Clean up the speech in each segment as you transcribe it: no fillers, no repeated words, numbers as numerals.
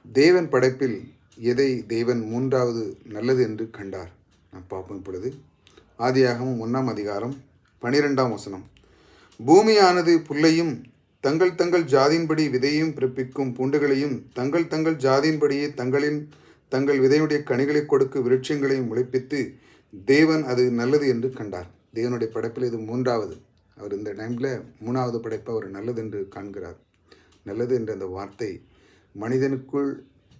தேவன் படைப்பில் எதை தேவன் மூன்றாவது நல்லது என்று கண்டார்? நாம் பார்ப்போம் இப்பொழுது. ஆதியாகமம் 1ஆம் அதிகாரம் 12ஆம் வசனம். பூமியானது புல்லையும் தங்கள் தங்கள் ஜாதியின்படி விதையையும் பிறப்பிக்கும் பூண்டுகளையும் தங்கள் தங்கள் ஜாதியின்படியே தங்கள் விதையுடைய கனிகளை கொடுக்க விருட்சங்களையும் முளைப்பித்து தேவன் அது நல்லது என்று கண்டார். தேவனுடைய படைப்பில் இது மூன்றாவது. அவர் இந்த டைமில் மூணாவது படைப்பை அவர் நல்லது என்று காண்கிறார். நல்லது என்ற அந்த வார்த்தை மனிதனுக்குள்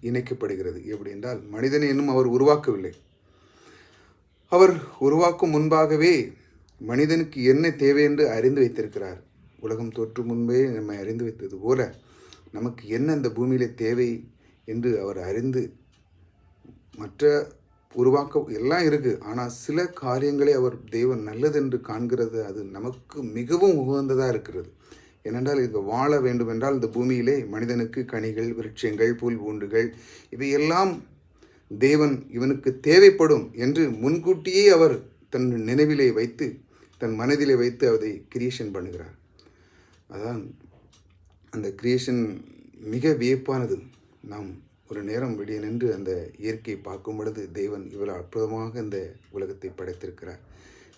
இணைக்கப்படுகிறது. எப்படி என்றால், மனிதனை இன்னும் அவர் உருவாக்கவில்லை. அவர் உருவாக்கும் முன்பாகவே மனிதனுக்கு என்ன தேவை என்று அறிந்து வைத்திருக்கிறார். உலகம் தோற்று முன்பே நம்மை அறிந்து வைத்தது போல நமக்கு என்ன இந்த பூமியிலே தேவை என்று அவர் அறிந்து, மற்ற உருவாக்க எல்லாம் இருக்குது, ஆனால் சில காரியங்களை அவர் தேவன் நல்லது என்று காண்கிறது. அது நமக்கு மிகவும் உகந்ததாக இருக்கிறது. ஏனென்றால் இது வாழ வேண்டுமென்றால் இந்த பூமியிலே மனிதனுக்கு கனிகள், விருட்சங்கள், புல் பூண்டுகள் இவையெல்லாம் தேவன் இவனுக்கு தேவைப்படும் என்று முன்கூட்டியே அவர் தன் நினைவிலே வைத்து, தன் மனதிலே வைத்து அதை கிரியேஷன் பண்ணுகிறார். அதான் அந்த கிரியேஷன் மிக வியப்பானது. நாம் ஒரு நேரம் வெளியே நின்று அந்த இயற்கையை பார்க்கும் பொழுது தேவன் இவ்வளவு அற்புதமாக இந்த உலகத்தை படைத்திருக்கிறார்.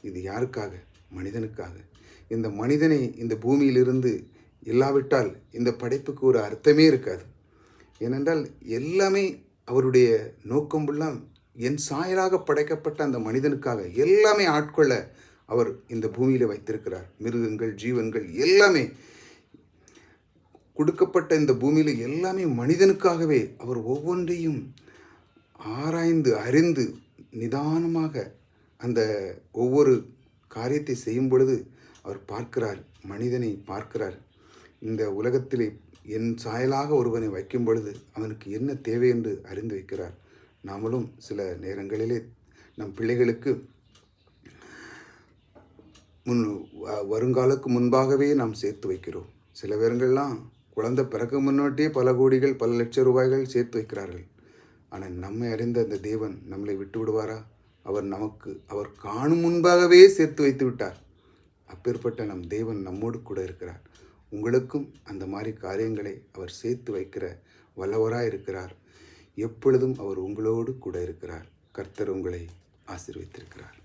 இது யாருக்காக? மனிதனுக்காக. இந்த மனிதனை இந்த பூமியிலிருந்து இல்லாவிட்டால் இந்த படைப்புக்கு ஒரு அர்த்தமே இருக்காது. ஏனென்றால் எல்லாமே அவருடைய நோக்கம்பெல்லாம் என் சாயலாக படைக்கப்பட்ட அந்த மனிதனுக்காக எல்லாமே ஆட்கொள்ள அவர் இந்த பூமியில் வைத்திருக்கிறார். மிருகங்கள், ஜீவன்கள் எல்லாமே கொடுக்கப்பட்ட இந்த பூமியில் எல்லாமே மனிதனுக்காகவே அவர் ஒவ்வொன்றையும் ஆராய்ந்து அறிந்து நிதானமாக அந்த ஒவ்வொரு காரியத்தை செய்யும் பொழுது அவர் பார்க்கிறார், மனிதனை பார்க்கிறார். இந்த உலகத்திலே என் சாயலாக ஒருவனை வைக்கும் பொழுது அவனுக்கு என்ன தேவை என்று அறிந்து வைக்கிறார். நாமளும் சில நேரங்களிலே நம் பிள்ளைகளுக்கு வருங்காலுக்கு முன்பாகவே நாம் சேர்த்து வைக்கிறோம். சில பேருங்கள்லாம் குழந்தை பிறக்க முன்னாடியே பல கோடிகள், பல லட்சம் ரூபாய்கள் சேர்த்து வைக்கிறார்கள். ஆனால் நம்மை அறிந்த அந்த தேவன் நம்மளை விட்டு விடுவாரா? அவர் காணும் முன்பாகவே சேர்த்து வைத்து விட்டார். அப்பேற்பட்ட நம் தேவன் நம்மோடு கூட இருக்கிறார். உங்களுக்கும் அந்த மாதிரி காரியங்களை அவர் சேர்த்து வைக்கிற வல்லவராக இருக்கிறார். எப்பொழுதும் அவர் உங்களோடு கூட இருக்கிறார். கர்த்தர் உங்களை ஆசீர்வதித்திருக்கிறார்.